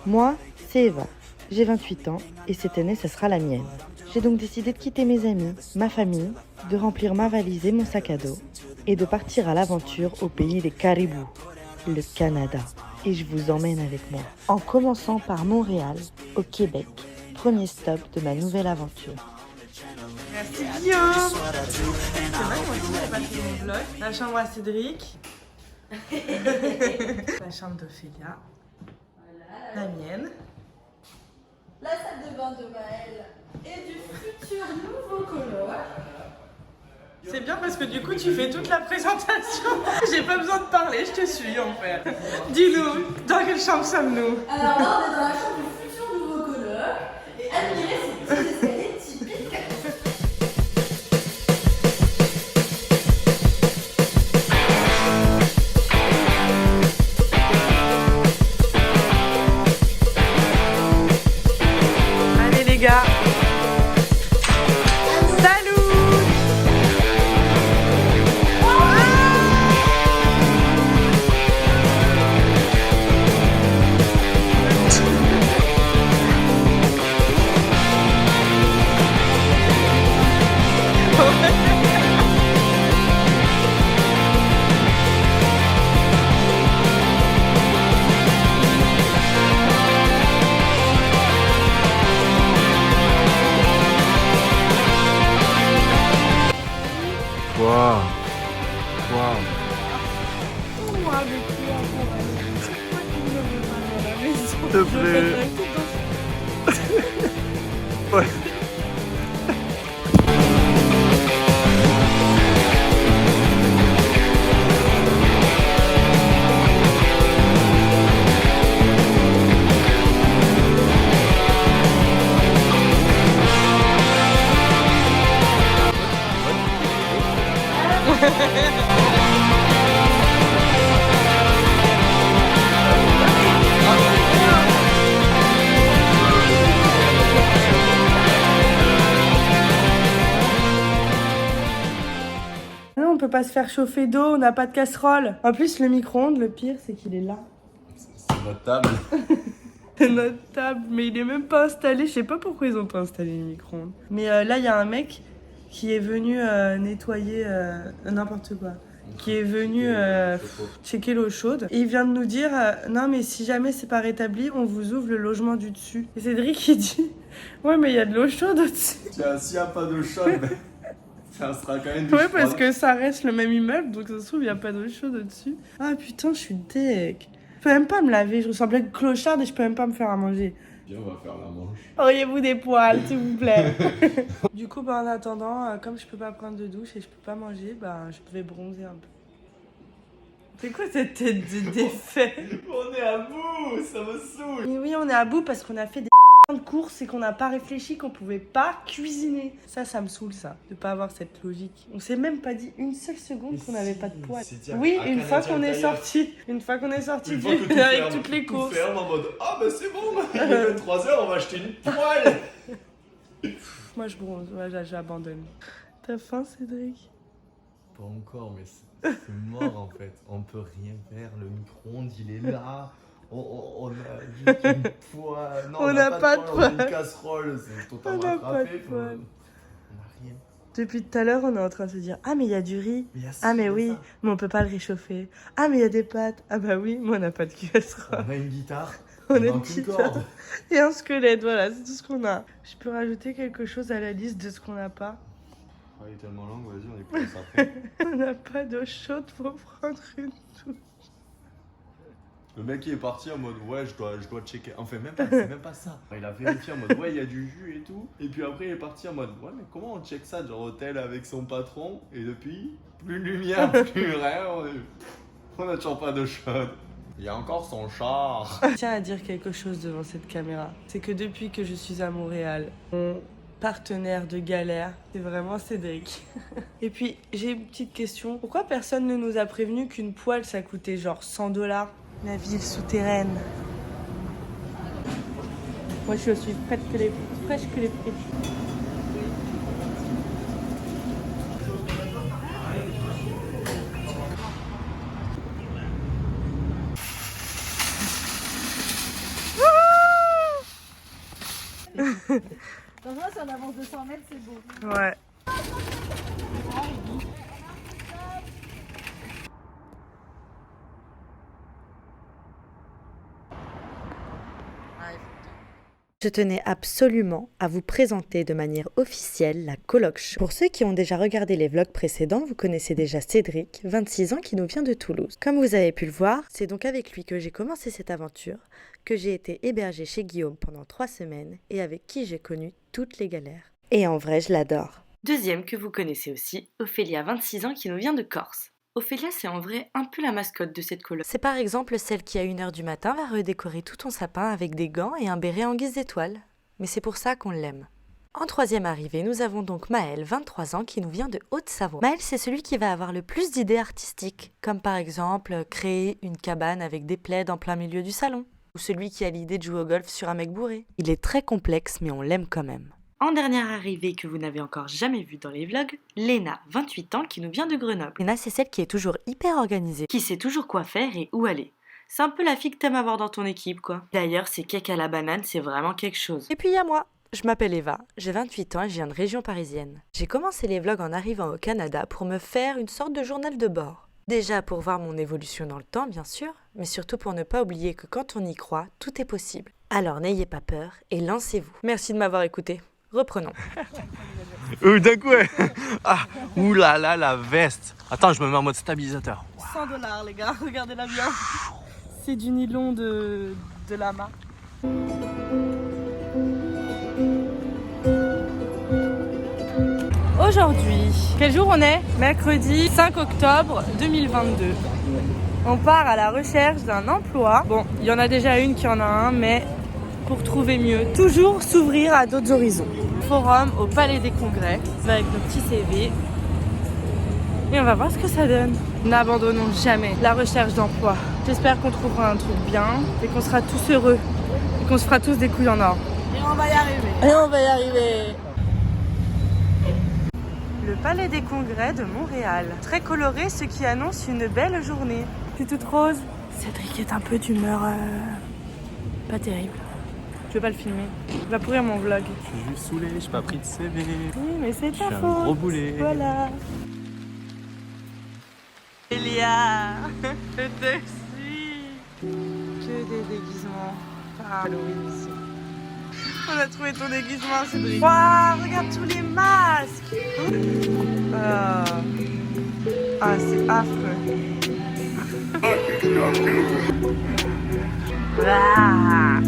Moi, c'est Eva. J'ai 28 ans et cette année, ça sera la mienne. J'ai donc décidé de quitter mes amis, ma famille, de remplir ma valise et mon sac à dos et de partir à l'aventure au pays des caribous, le Canada. Et je vous emmène avec moi. En commençant par Montréal, au Québec, premier stop de ma nouvelle aventure. Merci Guillaume. C'est vrai que moi aussi j'ai pas fait mon vlog. La chambre à Cédric. La chambre d'Ophélia. La mienne. La salle de bain de Maëlle et du futur nouveau coloc. C'est bien parce que du coup tu fais toute la présentation. J'ai pas besoin de parler, je te suis en fait. Dis-nous, dans quelle chambre sommes-nous? Alors là, on est dans la chambre du futur nouveau coloc et admirez ces petits escaliers typiques. Allez les gars. Waouh. Waouh. S'il te plaît. Ouais. Non, on peut pas se faire chauffer d'eau, on n'a pas de casserole. En plus, le micro-ondes, le pire, c'est qu'il est là. C'est notre table. C'est notre table, mais il est même pas installé. Je sais pas pourquoi ils ont pas installé le micro-ondes. Mais là, il y a un mec qui est venu nettoyer n'importe quoi. Qui est venu checker l'eau chaude. Et il vient de nous dire non, mais si jamais c'est pas rétabli, on vous ouvre le logement du dessus. Et Cédric, il dit ouais, mais il y a de l'eau chaude au-dessus. Tiens, s'il n'y a pas d'eau chaude, ça sera quand même du Ouais, parce que ça reste le même immeuble, donc ça se trouve, il n'y a pas d'eau chaude au-dessus. Ah putain, je suis deg. Je peux même pas me laver, je ressemble à une clocharde et je peux même pas me faire à manger. Viens, on va faire la manche. Auriez-vous des poils, s'il vous plaît? Du coup, en attendant, comme je peux pas prendre de douche et je peux pas manger, je vais bronzer un peu. C'est quoi cette tête de défait? On est à bout, ça me saoule. Mais oui, on est à bout parce qu'on a fait des de courses et qu'on n'a pas réfléchi qu'on pouvait pas cuisiner. Ça me saoule ça, de pas avoir cette logique. On s'est même pas dit une seule seconde qu'on n'avait pas de poils. Oui, une fois qu'on est sorti. Une fois qu'on est sorti avec toutes les courses. Tout ferme en mode ah bah c'est bon, il est 23h, on va acheter une poêle. Moi je bronze, ouais, j'abandonne. T'as faim, Cédric? Pas encore, mais c'est mort en fait. On peut rien faire, le micro-ondes il est là. On a juste une poêle. Non, on n'a pas de poêle. On a une casserole, c'est totalement On n'a pas de attrapé. poêle. On n'a rien. Depuis tout à l'heure, on est en train de se dire ah mais il y a du riz. Mais Ah mais oui, mais on peut pas le réchauffer. Ah mais il y a des pâtes. Ah bah oui, mais on n'a pas de casserole. On a une guitare. On a manque une petite corde. et un squelette, voilà, c'est tout ce qu'on a. Je peux rajouter quelque chose à la liste de ce qu'on n'a pas. Elle est tellement longue, vas-y, on est commence après. On n'a pas d'eau chaude pour prendre une douche. Le mec il est parti en mode ouais je dois checker. Enfin même pas, c'est même pas ça. Il a vérifié en mode ouais il y a du jus et tout. Et puis après il est parti en mode ouais mais comment on check ça genre hôtel avec son patron. Et depuis plus de lumière, plus rien. On a toujours pas d'eau chaude. Il y a encore son char. Je tiens à dire quelque chose devant cette caméra. C'est que depuis que je suis à Montréal, mon partenaire de galère, c'est vraiment Cédric. Et puis j'ai une petite question. Pourquoi personne ne nous a prévenu qu'une poêle ça coûtait genre 100$? La ville souterraine. Moi je suis fraîche que les frites. Dans moi, si on avance de 100 mètres, c'est beau. Ouais. Je tenais absolument à vous présenter de manière officielle la Coloc Show. Pour ceux qui ont déjà regardé les vlogs précédents, vous connaissez déjà Cédric, 26 ans, qui nous vient de Toulouse. Comme vous avez pu le voir, c'est donc avec lui que j'ai commencé cette aventure, que j'ai été hébergée chez Guillaume pendant 3 semaines et avec qui j'ai connu toutes les galères. Et en vrai, je l'adore. Deuxième que vous connaissez aussi, Ophélia, 26 ans, qui nous vient de Corse. Ophélia, c'est en vrai un peu la mascotte de cette coloc. C'est par exemple celle qui à 1h du matin va redécorer tout ton sapin avec des gants et un béret en guise d'étoile. Mais c'est pour ça qu'on l'aime. En troisième arrivée, nous avons donc Maël, 23 ans, qui nous vient de Haute-Savoie. Maël, c'est celui qui va avoir le plus d'idées artistiques, comme par exemple créer une cabane avec des plaids en plein milieu du salon, ou celui qui a l'idée de jouer au golf sur un mec bourré. Il est très complexe, mais on l'aime quand même. En dernière arrivée que vous n'avez encore jamais vue dans les vlogs, Léna, 28 ans, qui nous vient de Grenoble. Léna, c'est celle qui est toujours hyper organisée, qui sait toujours quoi faire et où aller. C'est un peu la fille que t'aimes avoir dans ton équipe, quoi. D'ailleurs, ces cakes à la banane, c'est vraiment quelque chose. Et puis il y a moi. Je m'appelle Eva, j'ai 28 ans et je viens de région parisienne. J'ai commencé les vlogs en arrivant au Canada pour me faire une sorte de journal de bord. Déjà pour voir mon évolution dans le temps, bien sûr, mais surtout pour ne pas oublier que quand on y croit, tout est possible. Alors n'ayez pas peur et lancez-vous. Merci de m'avoir écouté. Reprenons. D'un coup, ouais. Ah, oulala, la veste. Attends, je me mets en mode stabilisateur. $100 les gars, regardez-la bien. C'est du nylon de lama. Aujourd'hui, quel jour on est? Mercredi 5 octobre 2022. On part à la recherche d'un emploi. Bon, il y en a déjà une qui en a un, mais pour trouver mieux, toujours s'ouvrir à d'autres horizons. Forum au Palais des Congrès, avec nos petits CV. Et on va voir ce que ça donne. N'abandonnons jamais la recherche d'emploi. J'espère qu'on trouvera un truc bien et qu'on sera tous heureux. Et qu'on se fera tous des couilles en or. Et on va y arriver. Et on va y arriver. Le Palais des Congrès de Montréal. Très coloré, ce qui annonce une belle journée. C'est toute rose. Cédric est un peu d'humeur pas terrible. Je vais pas le filmer. Il va pourrir mon vlog. Je suis juste saoulé, j'ai pas pris de CV. Oui, mais c'est Je ta suis un faute. gros boulet. Voilà. Elia, je te suis. Que des déguisements. Ah, Halloween ici. On a trouvé ton déguisement, Cédric. Waouh, regarde tous les masques. Ah, c'est affreux. Ah.